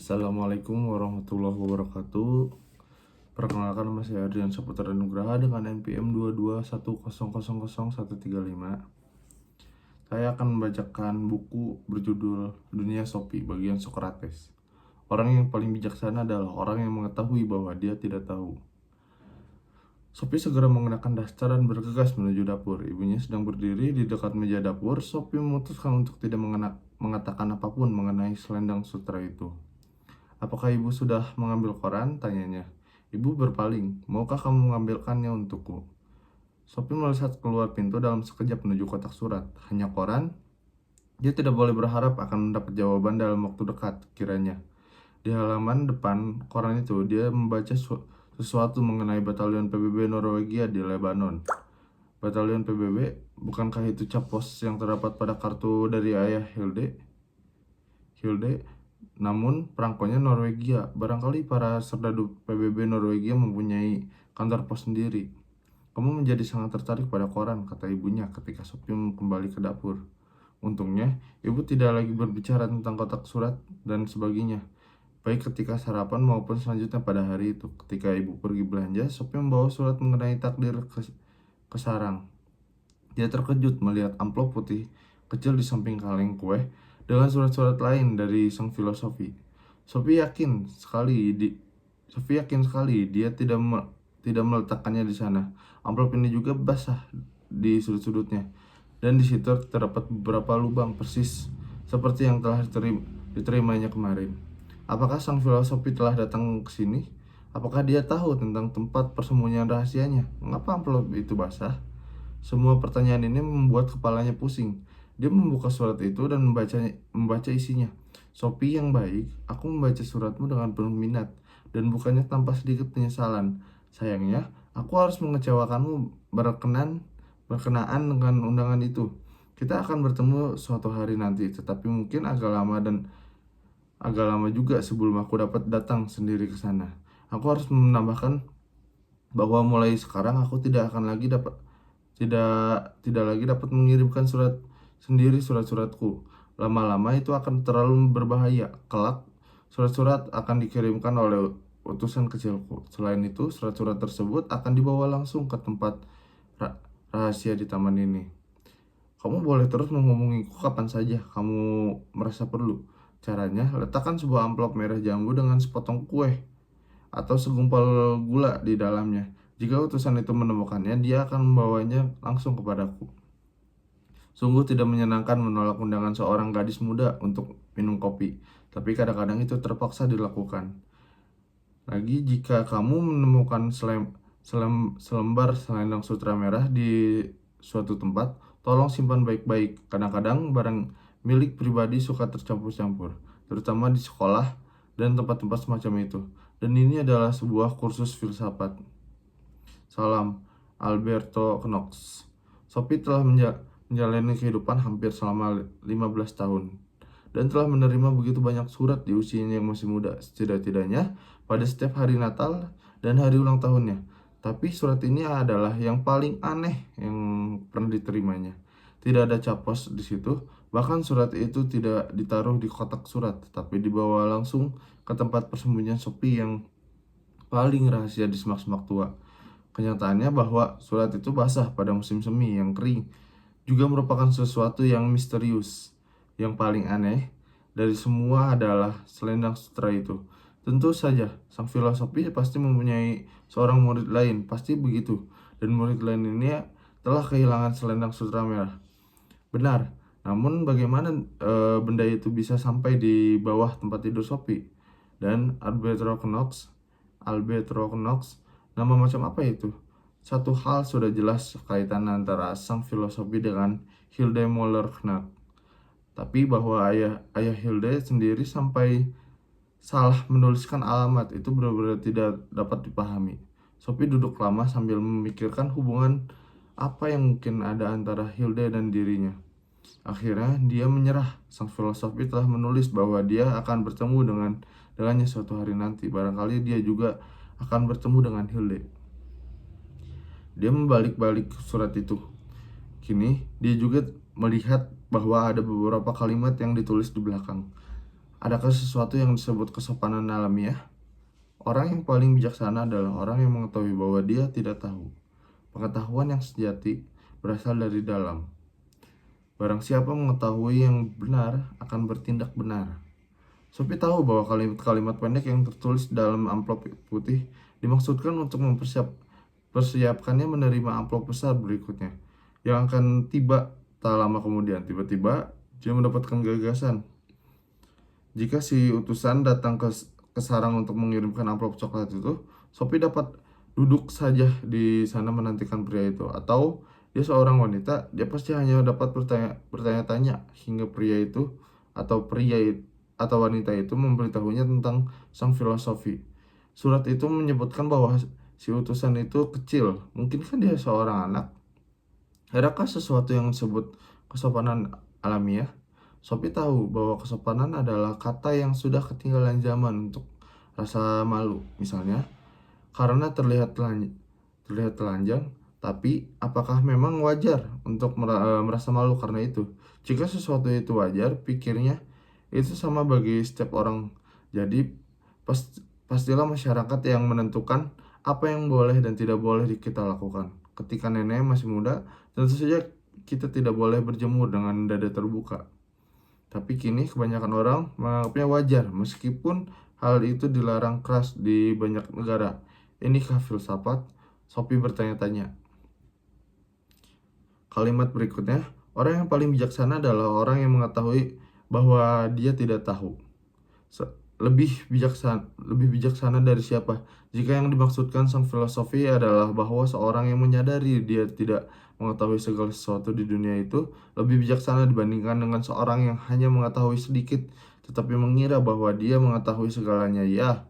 Assalamualaikum warahmatullahi wabarakatuh. Perkenalkan, nama saya Ardian Saputra Nugraha dengan NPM 221000135. Saya akan membacakan buku berjudul Dunia Sophie bagian Socrates. Orang yang paling bijaksana adalah orang yang mengetahui bahwa dia tidak tahu. Sophie segera mengenakan daster dan bergegas menuju dapur. Ibunya sedang berdiri di dekat meja dapur. Sophie memutuskan untuk tidak mengatakan apapun mengenai selendang sutra itu. "Apakah ibu sudah mengambil koran?" tanyanya. Ibu berpaling. "Maukah kamu mengambilkannya untukku?" Sophie melesat keluar pintu dalam sekejap menuju kotak surat. Hanya koran? Dia tidak boleh berharap akan mendapat jawaban dalam waktu dekat, kiranya. Di halaman depan koran itu, dia membaca sesuatu mengenai batalion PBB Norwegia di Lebanon. Batalion PBB, bukankah itu cap pos yang terdapat pada kartu dari ayah Hilde? Namun perangkonya Norwegia. Barangkali para serdadu PBB Norwegia mempunyai kantor pos sendiri. "Kamu menjadi sangat tertarik pada koran," kata ibunya ketika Sophie kembali ke dapur. Untungnya, ibu tidak lagi berbicara tentang kotak surat dan sebagainya, baik ketika sarapan maupun selanjutnya pada hari itu. Ketika ibu pergi belanja, Sophie membawa surat mengenai takdir ke sarang. Dia terkejut melihat amplop putih kecil di samping kaleng kue dengan surat-surat lain dari sang filosofi. Sophie yakin sekali dia tidak meletakkannya di sana. Amplop ini juga basah di sudut-sudutnya, dan di situ terdapat beberapa lubang persis seperti yang telah diterimanya kemarin. Apakah sang filosofi telah datang ke sini? Apakah dia tahu tentang tempat persembunyian rahasianya? Mengapa amplop itu basah? Semua pertanyaan ini membuat kepalanya pusing. Dia membuka surat itu dan membaca isinya. "Sophie yang baik, aku membaca suratmu dengan penuh minat dan bukannya tanpa sedikit penyesalan. Sayangnya, aku harus mengecewakanmu berkenaan dengan undangan itu. Kita akan bertemu suatu hari nanti, tetapi mungkin agak lama juga sebelum aku dapat datang sendiri ke sana. Aku harus menambahkan bahwa mulai sekarang aku tidak lagi dapat mengirimkan surat-suratku. Lama-lama itu akan terlalu berbahaya. Kelak, surat-surat akan dikirimkan oleh utusan kecilku. Selain itu, surat-surat tersebut akan dibawa langsung ke tempat rahasia di taman ini. Kamu boleh terus menghubungiku kapan saja kamu merasa perlu. Caranya, letakkan sebuah amplop merah jambu dengan sepotong kue atau segumpal gula di dalamnya. Jika utusan itu menemukannya, dia akan membawanya langsung kepadaku." Sungguh tidak menyenangkan menolak undangan seorang gadis muda untuk minum kopi, tapi kadang-kadang itu terpaksa dilakukan. Lagi, jika kamu menemukan selembar selendang sutra merah di suatu tempat, tolong simpan baik-baik. Kadang-kadang barang milik pribadi suka tercampur-campur, terutama di sekolah dan tempat-tempat semacam itu. Dan ini adalah sebuah kursus filsafat. Salam, Alberto Knox. Sophie telah menjalani kehidupan hampir selama 15 tahun dan telah menerima begitu banyak surat di usianya yang masih muda, setidak-tidaknya pada setiap hari Natal dan hari ulang tahunnya. Tapi surat ini adalah yang paling aneh yang pernah diterimanya. Tidak ada cap pos di situ, bahkan surat itu tidak ditaruh di kotak surat, tapi dibawa langsung ke tempat persembunyian Sophie yang paling rahasia di semak-semak tua. Kenyataannya bahwa surat itu basah pada musim semi yang kering juga merupakan sesuatu yang misterius. Yang paling aneh dari semua adalah selendang sutra itu. Tentu saja, sang filosofi pasti mempunyai seorang murid lain, pasti begitu. Dan murid lain ini telah kehilangan selendang sutra merah. Benar, namun bagaimana benda itu bisa sampai di bawah tempat tidur Sophie? Dan Alberto Knox, nama macam apa itu? Satu hal sudah jelas, kaitan antara sang filosofi dengan Hilde Moller-Knapp. Tapi bahwa ayah Hilde sendiri sampai salah menuliskan alamat itu benar-benar tidak dapat dipahami. Sophie duduk lama sambil memikirkan hubungan apa yang mungkin ada antara Hilde dan dirinya. Akhirnya dia menyerah. Sang filosofi telah menulis bahwa dia akan bertemu dengannya suatu hari nanti. Barangkali dia juga akan bertemu dengan Hilde. Dia membalik-balik surat itu. Kini dia juga melihat bahwa ada beberapa kalimat yang ditulis di belakang. Adakah sesuatu yang disebut kesopanan alamiah? Orang yang paling bijaksana adalah orang yang mengetahui bahwa dia tidak tahu. Pengetahuan yang sejati berasal dari dalam. Barang siapa mengetahui yang benar akan bertindak benar. Sophie tahu bahwa kalimat-kalimat pendek yang tertulis dalam amplop putih dimaksudkan untuk mempersiapkannya menerima amplop besar berikutnya yang akan tiba tak lama kemudian. Tiba-tiba dia mendapatkan gagasan. Jika si utusan datang ke sarang untuk mengirimkan amplop coklat itu, Sophie dapat duduk saja di sana menantikan pria itu. Atau dia seorang wanita, dia pasti hanya dapat bertanya-tanya hingga pria atau wanita itu memberitahunya tentang sang filosofi. Surat itu menyebutkan bahwa si utusan itu kecil. Mungkinkah dia seorang anak? Adakah sesuatu yang disebut kesopanan alamiah? Sophie tahu bahwa kesopanan adalah kata yang sudah ketinggalan zaman untuk rasa malu, misalnya, karena terlihat telanjang, tapi apakah memang wajar untuk merasa malu karena itu? Jika sesuatu itu wajar, pikirnya itu sama bagi setiap orang. Jadi, pastilah masyarakat yang menentukan apa yang boleh dan tidak boleh kita lakukan. Ketika nenek masih muda, tentu saja kita tidak boleh berjemur dengan dada terbuka. Tapi kini kebanyakan orang menganggapnya wajar, meskipun hal itu dilarang keras di banyak negara. Inikah filsafat? Sophie bertanya-tanya. Kalimat berikutnya, orang yang paling bijaksana adalah orang yang mengetahui bahwa dia tidak tahu. Lebih bijaksana dari siapa? Jika yang dimaksudkan sang filosofi adalah bahwa seorang yang menyadari dia tidak mengetahui segala sesuatu di dunia itu lebih bijaksana dibandingkan dengan seorang yang hanya mengetahui sedikit tetapi mengira bahwa dia mengetahui segalanya. Ya,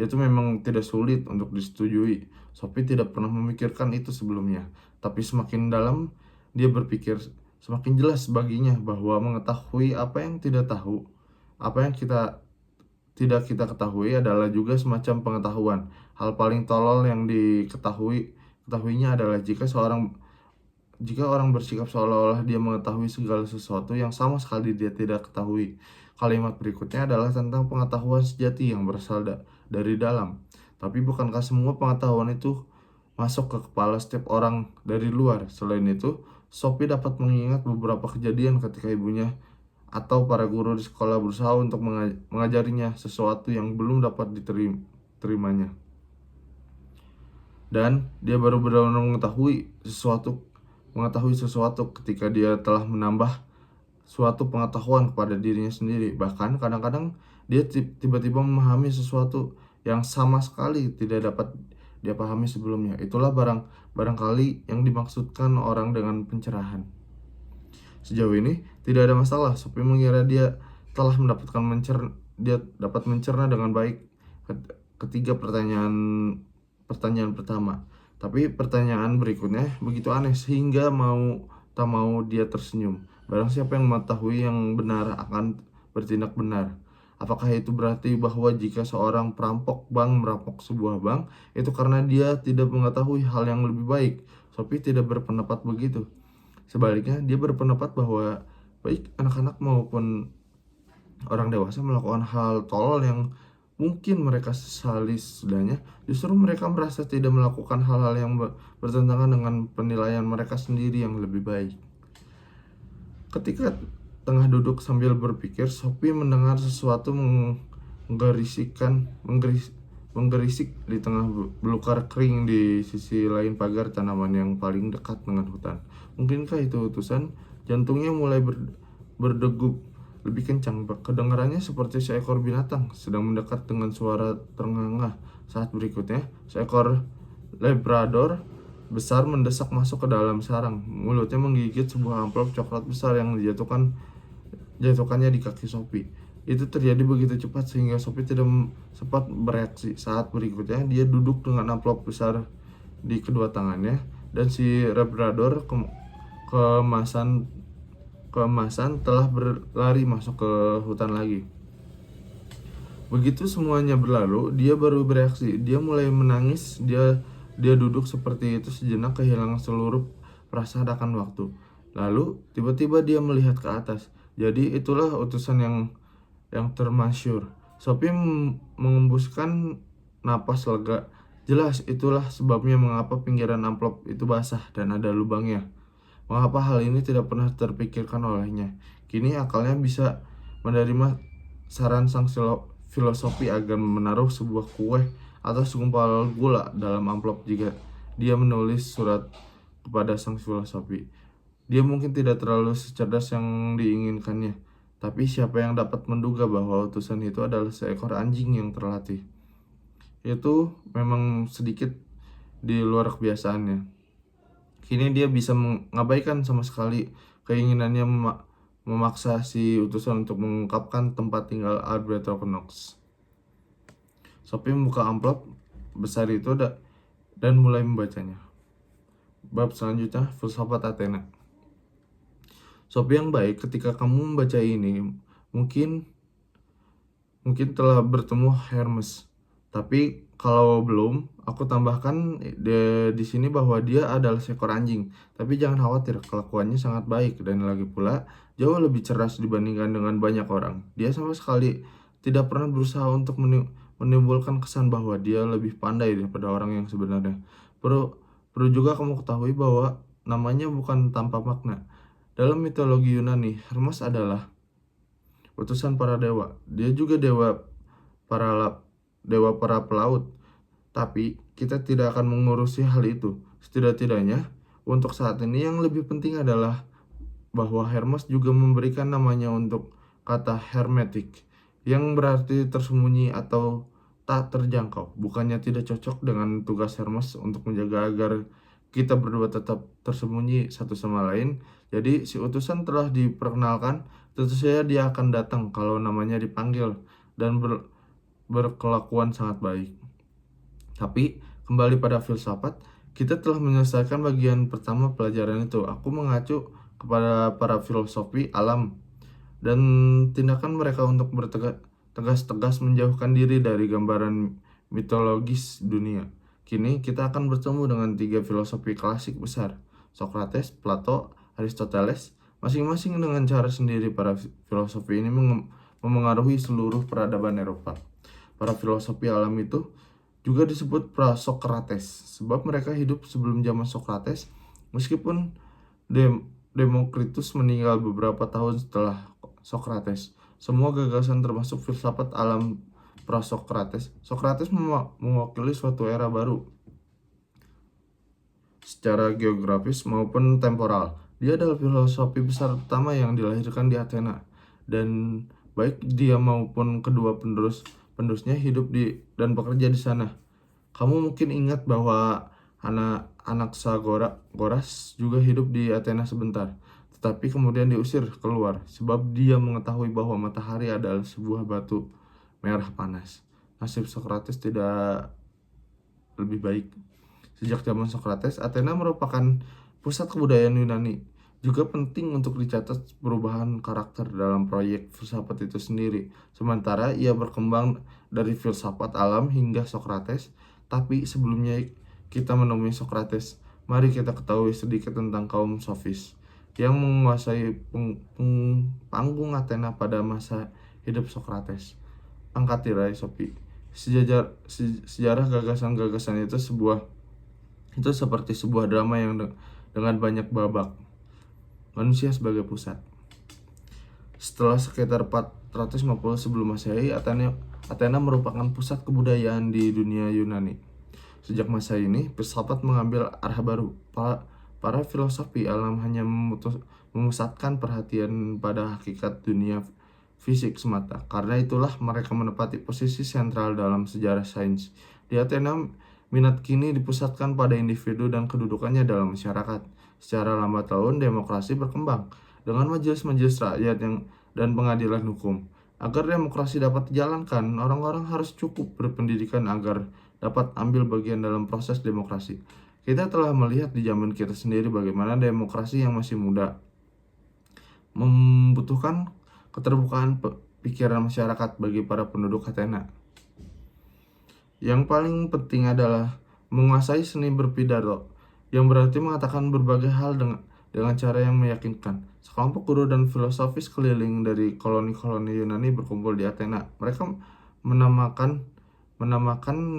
itu memang tidak sulit untuk disetujui. Sophie tidak pernah memikirkan itu sebelumnya, tapi semakin dalam dia berpikir, semakin jelas baginya bahwa mengetahui apa yang tidak kita ketahui adalah juga semacam pengetahuan. Hal paling tolol yang ketahuinya adalah jika orang bersikap seolah-olah dia mengetahui segala sesuatu yang sama sekali dia tidak ketahui. Kalimat berikutnya adalah tentang pengetahuan sejati yang berasal dari dalam. Tapi bukankah semua pengetahuan itu masuk ke kepala setiap orang dari luar? Selain itu, Sophie dapat mengingat beberapa kejadian ketika ibunya atau para guru di sekolah berusaha untuk mengajarinya sesuatu yang belum dapat diterimanya. Dan dia baru benar-benar mengetahui sesuatu ketika dia telah menambah suatu pengetahuan kepada dirinya sendiri. Bahkan kadang-kadang dia tiba-tiba memahami sesuatu yang sama sekali tidak dapat dia pahami sebelumnya. Itulah barangkali yang dimaksudkan orang dengan pencerahan. Sejauh ini tidak ada masalah. Sophie mengira dia dapat mencerna dengan baik ketiga pertanyaan pertama. Tapi pertanyaan berikutnya begitu aneh sehingga tak mau dia tersenyum. Barang siapa yang mengetahui yang benar akan bertindak benar. Apakah itu berarti bahwa jika seorang perampok bank merampok sebuah bank, itu karena dia tidak mengetahui hal yang lebih baik? Sophie tidak berpendapat begitu. Sebaliknya, dia berpendapat bahwa baik anak-anak maupun orang dewasa melakukan hal tolol yang mungkin mereka sesali sesudahnya, justru mereka merasa tidak melakukan hal-hal yang bertentangan dengan penilaian mereka sendiri yang lebih baik. Ketika tengah duduk sambil berpikir, Sophie mendengar sesuatu menggerisik di tengah belukar kering di sisi lain pagar tanaman yang paling dekat dengan hutan. Mungkinkah itu utusan? Jantungnya mulai berdegup lebih kencang. Kedengarannya seperti seekor binatang sedang mendekat dengan suara terengah-engah. Saat berikutnya, seekor Labrador besar mendesak masuk ke dalam sarang. Mulutnya menggigit sebuah amplop coklat besar yang dijatuhkannya di kaki Sophie. Itu terjadi begitu cepat sehingga Sophie tidak sempat bereaksi. Saat berikutnya, dia duduk dengan amplop besar di kedua tangannya dan si Labrador keemasan telah berlari masuk ke hutan lagi. Begitu semuanya berlalu, dia baru bereaksi. Dia mulai menangis. Dia duduk seperti itu sejenak, kehilangan seluruh perasaan akan waktu. Lalu tiba-tiba dia melihat ke atas. Jadi itulah utusan yang yang termasyur. Sophie mengembuskan napas lega. Jelas, itulah sebabnya mengapa pinggiran amplop itu basah dan ada lubangnya. Mengapa hal ini tidak pernah terpikirkan olehnya? Kini akalnya bisa menerima saran sang filosofi agar menaruh sebuah kue atau segumpal gula dalam amplop jika dia menulis surat kepada sang filosofi. Dia mungkin tidak terlalu secerdas yang diinginkannya, tapi siapa yang dapat menduga bahwa utusan itu adalah seekor anjing yang terlatih? Itu memang sedikit di luar kebiasaannya. Kini dia bisa mengabaikan sama sekali keinginannya memaksa si utusan untuk mengungkapkan tempat tinggal Alberto Knox. Sophie membuka amplop besar itu dan mulai membacanya. Bab selanjutnya, filsafat Athena. Sophie yang baik, ketika kamu membaca ini, mungkin telah bertemu Hermes. Tapi kalau belum, aku tambahkan di sini bahwa dia adalah seekor anjing. Tapi jangan khawatir, kelakuannya sangat baik dan lagi pula jauh lebih cerdas dibandingkan dengan banyak orang. Dia sama sekali tidak pernah berusaha untuk menimbulkan kesan bahwa dia lebih pandai daripada orang yang sebenarnya. Perlu juga kamu ketahui bahwa namanya bukan tanpa makna. Dalam mitologi Yunani, Hermes adalah utusan para dewa. Dia juga dewa para pelaut. Tapi kita tidak akan mengurusi hal itu. Setidak-tidaknya untuk saat ini yang lebih penting adalah bahwa Hermes juga memberikan namanya untuk kata hermetik, yang berarti tersembunyi atau tak terjangkau. Bukannya tidak cocok dengan tugas Hermes untuk menjaga agar kita berdua tetap tersembunyi satu sama lain. Jadi si utusan telah diperkenalkan, tentu saja dia akan datang kalau namanya dipanggil dan berkelakuan sangat baik. Tapi kembali pada filsafat, kita telah menyelesaikan bagian pertama pelajaran itu. Aku mengacu kepada para filosofi alam dan tindakan mereka untuk tegas-tegas menjauhkan diri dari gambaran mitologis dunia. Kini kita akan bertemu dengan 3 filosofi klasik besar, Socrates, Plato, Aristoteles. Masing-masing dengan cara sendiri para filosofi ini memengaruhi seluruh peradaban Eropa. Para filosofi alam itu juga disebut pra-Socrates, sebab mereka hidup sebelum zaman Socrates, meskipun Demokritus meninggal beberapa tahun setelah Socrates. Semua gagasan termasuk filsafat alam pra-Socrates. Socrates mewakili suatu era baru secara geografis maupun temporal. Dia adalah filosofi besar pertama yang dilahirkan di Athena, dan baik dia maupun kedua penerusnya hidup dan bekerja di sana. Kamu mungkin ingat bahwa Anaxagoras juga hidup di Athena sebentar, tetapi kemudian diusir keluar sebab dia mengetahui bahwa matahari adalah sebuah batu merah panas. Nasib Socrates tidak lebih baik. Sejak zaman Socrates, Athena merupakan pusat kebudayaan Yunani. Juga penting untuk dicatat perubahan karakter dalam proyek filsafat itu sendiri. Sementara ia berkembang dari filsafat alam hingga Socrates, tapi sebelumnya kita menemui Socrates, mari kita ketahui sedikit tentang kaum sofis yang menguasai panggung Athena pada masa hidup Socrates. Angkat tirai, Sophie. Sejarah gagasan-gagasan itu seperti sebuah drama yang dengan banyak babak. Manusia sebagai pusat. Setelah sekitar 450 sebelum Masehi, Athena merupakan pusat kebudayaan di dunia Yunani. Sejak masa ini, filsafat mengambil arah baru. Para filosofi alam hanya memusatkan perhatian pada hakikat dunia fisik semata. Karena itulah mereka menempati posisi sentral dalam sejarah sains. Di Athena, minat kini dipusatkan pada individu dan kedudukannya dalam masyarakat. Secara lambat laun, demokrasi berkembang dengan majelis-majelis rakyat dan pengadilan hukum. Agar demokrasi dapat dijalankan, orang-orang harus cukup berpendidikan agar dapat ambil bagian dalam proses demokrasi. Kita telah melihat di zaman kita sendiri bagaimana demokrasi yang masih muda membutuhkan keterbukaan pikiran masyarakat bagi para penduduk Athena. Yang paling penting adalah menguasai seni berpidato, yang berarti mengatakan berbagai hal dengan cara yang meyakinkan. Sekelompok guru dan filosofis keliling dari koloni-koloni Yunani berkumpul di Athena. Mereka menamakan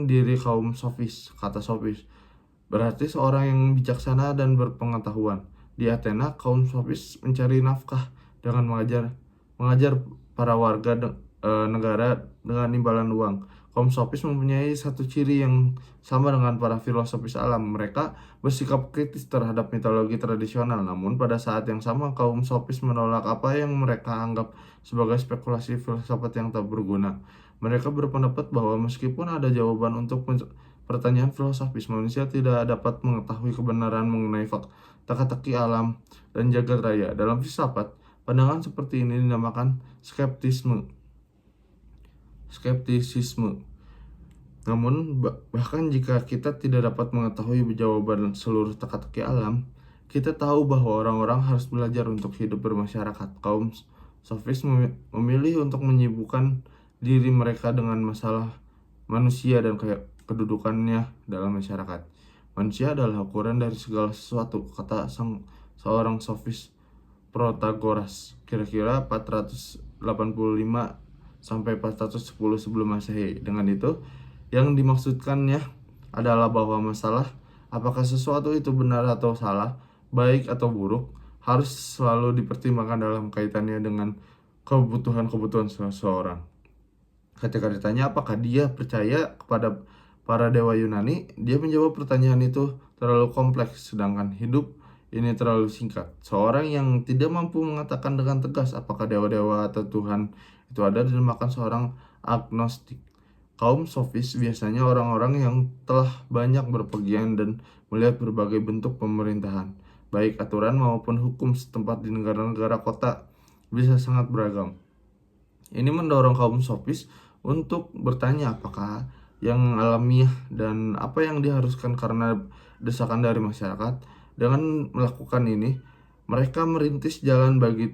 diri kaum sofis. Kata sofis berarti seorang yang bijaksana dan berpengetahuan. Di Athena, kaum sofis mencari nafkah dengan mengajar para warga negara dengan imbalan uang. Kaum sofis mempunyai satu ciri yang sama dengan para filosofis alam. Mereka bersikap kritis terhadap mitologi tradisional. Namun pada saat yang sama, kaum sofis menolak apa yang mereka anggap sebagai spekulasi filsafat yang tak berguna. Mereka berpendapat bahwa meskipun ada jawaban untuk pertanyaan filosofis, manusia tidak dapat mengetahui kebenaran mengenai teka-teki alam dan jagat raya. Dalam filsafat, pandangan seperti ini dinamakan skeptisisme. Namun, bahkan jika kita tidak dapat mengetahui jawaban seluruh teka-teki alam, kita tahu bahwa orang-orang harus belajar untuk hidup bermasyarakat. Kaum sofis memilih untuk menyibukkan diri mereka dengan masalah manusia dan kedudukannya dalam masyarakat. Manusia adalah ukuran dari segala sesuatu, kata seorang sofis Protagoras, kira-kira 485 sampai 410 sebelum Masehi. Dengan itu, yang dimaksudkannya adalah bahwa masalah apakah sesuatu itu benar atau salah, baik atau buruk, harus selalu dipertimbangkan dalam kaitannya dengan kebutuhan-kebutuhan seseorang. Ketika ditanya apakah dia percaya kepada para dewa Yunani, dia menjawab pertanyaan itu terlalu kompleks, sedangkan hidup ini terlalu singkat. Seorang yang tidak mampu mengatakan dengan tegas apakah dewa-dewa atau Tuhan itu ada dinamakan seorang agnostik. Kaum sofis biasanya orang-orang yang telah banyak berpergian dan melihat berbagai bentuk pemerintahan, baik aturan maupun hukum setempat di negara-negara kota bisa sangat beragam. Ini mendorong kaum sofis untuk bertanya apakah yang alamiah dan apa yang diharuskan karena desakan dari masyarakat. Dengan melakukan ini, mereka merintis jalan bagi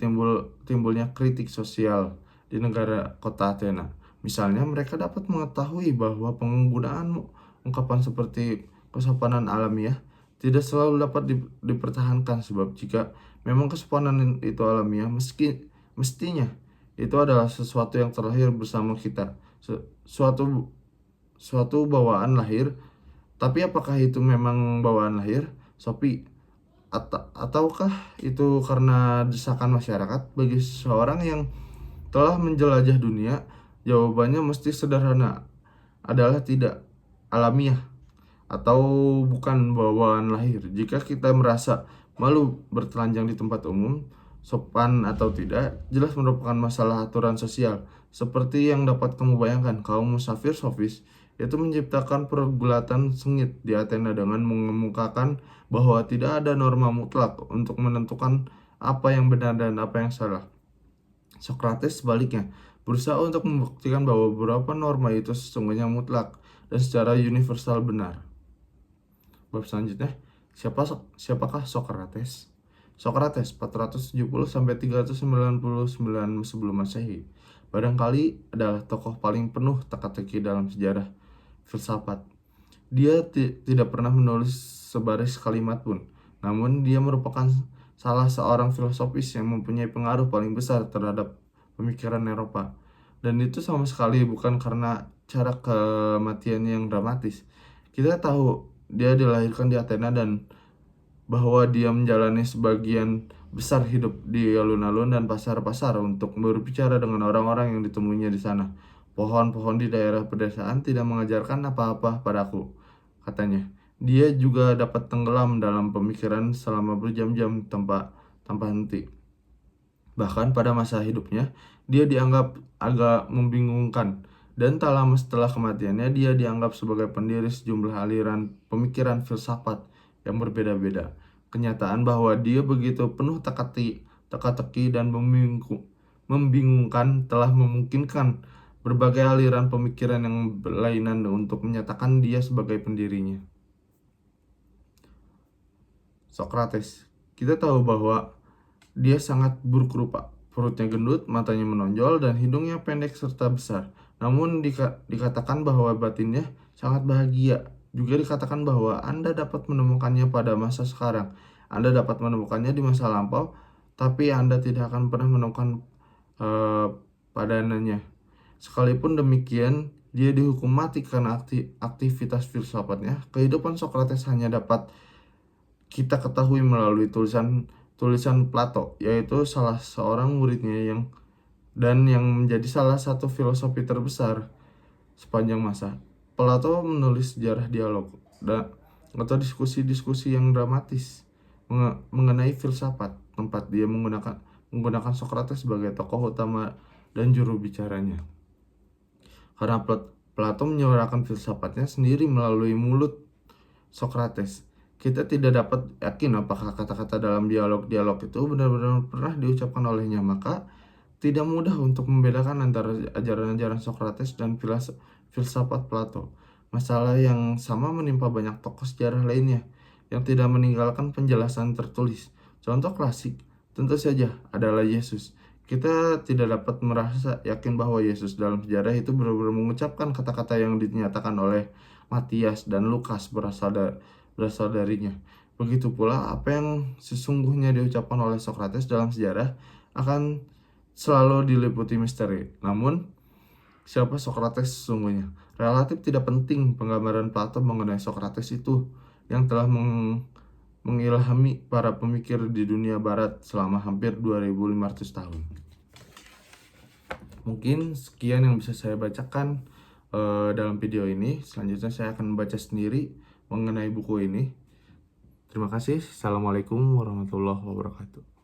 timbulnya kritik sosial di negara kota Athena. Misalnya, mereka dapat mengetahui bahwa penggunaan ungkapan seperti kesopanan alamiah tidak selalu dapat dipertahankan, sebab jika memang kesopanan itu alamiah, mestinya itu adalah sesuatu yang terlahir bersama kita, suatu bawaan lahir. Tapi apakah itu memang bawaan lahir, Sophie? Ataukah itu karena desakan masyarakat? Bagi seseorang yang telah menjelajah dunia, jawabannya mesti sederhana, adalah tidak alamiah atau bukan bawaan lahir. Jika kita merasa malu bertelanjang di tempat umum, sopan atau tidak, jelas merupakan masalah aturan sosial. Seperti yang dapat kamu bayangkan, kaum musafir sofis itu menciptakan pergulatan sengit di Athena dengan mengemukakan bahwa tidak ada norma mutlak untuk menentukan apa yang benar dan apa yang salah. Sokrates sebaliknya berusaha untuk membuktikan bahwa beberapa norma itu sesungguhnya mutlak dan secara universal benar. Bab selanjutnya, siapakah Sokrates? Sokrates 470 sampai 399 sebelum Masehi barangkali adalah tokoh paling penuh teka-teki dalam sejarah filsafat. Dia tidak pernah menulis sebaris kalimat pun, namun dia merupakan salah seorang filosofis yang mempunyai pengaruh paling besar terhadap pemikiran Eropa. Dan itu sama sekali bukan karena cara kematiannya yang dramatis. Kita tahu dia dilahirkan di Athena dan bahwa dia menjalani sebagian besar hidup di alun-alun dan pasar-pasar untuk berbicara dengan orang-orang yang ditemuinya di sana. Pohon-pohon di daerah pedesaan tidak mengajarkan apa-apa padaku, katanya. Dia juga dapat tenggelam dalam pemikiran selama berjam-jam tanpa henti. Bahkan pada masa hidupnya, dia dianggap agak membingungkan. Dan tak lama setelah kematiannya, dia dianggap sebagai pendiri sejumlah aliran pemikiran filsafat yang berbeda-beda. Kenyataan bahwa dia begitu penuh teka-teki dan membingungkan telah memungkinkan berbagai aliran pemikiran yang berlainan untuk menyatakan dia sebagai pendirinya. Sokrates, kita tahu bahwa dia sangat buruk rupa. Perutnya gendut, matanya menonjol, dan hidungnya pendek serta besar. Namun dikatakan bahwa batinnya sangat bahagia. Juga dikatakan bahwa Anda dapat menemukannya pada masa sekarang. Anda dapat menemukannya di masa lampau, tapi Anda tidak akan pernah menemukan padanannya. Sekalipun demikian, dia dihukum mati karena aktivitas filsafatnya. Kehidupan Sokrates hanya dapat kita ketahui melalui tulisan Plato, yaitu salah seorang muridnya yang menjadi salah satu filosofi terbesar sepanjang masa. Plato menulis sejarah dialog atau diskusi-diskusi yang dramatis mengenai filsafat, tempat dia menggunakan Sokrates sebagai tokoh utama dan juru bicaranya. Karena Plato menyuarakan filsafatnya sendiri melalui mulut Sokrates, kita tidak dapat yakin apakah kata-kata dalam dialog-dialog itu benar-benar pernah diucapkan olehnya. Maka tidak mudah untuk membedakan antara ajaran-ajaran Sokrates dan filsafat Plato. Masalah yang sama menimpa banyak tokoh sejarah lainnya yang tidak meninggalkan penjelasan tertulis. Contoh klasik tentu saja adalah Yesus. Kita tidak dapat merasa yakin bahwa Yesus dalam sejarah itu benar-benar mengucapkan kata-kata yang dinyatakan oleh Matias dan Lukas berasal darinya. Begitu pula apa yang sesungguhnya diucapkan oleh Sokrates dalam sejarah akan selalu diliputi misteri. Namun, siapa Sokrates sesungguhnya? Relatif tidak penting penggambaran Plato mengenai Sokrates itu yang telah mengilhami para pemikir di dunia barat selama hampir 2500 tahun. Mungkin sekian yang bisa saya bacakan dalam video ini. Selanjutnya saya akan membaca sendiri mengenai buku ini. Terima kasih. Assalamualaikum warahmatullahi wabarakatuh.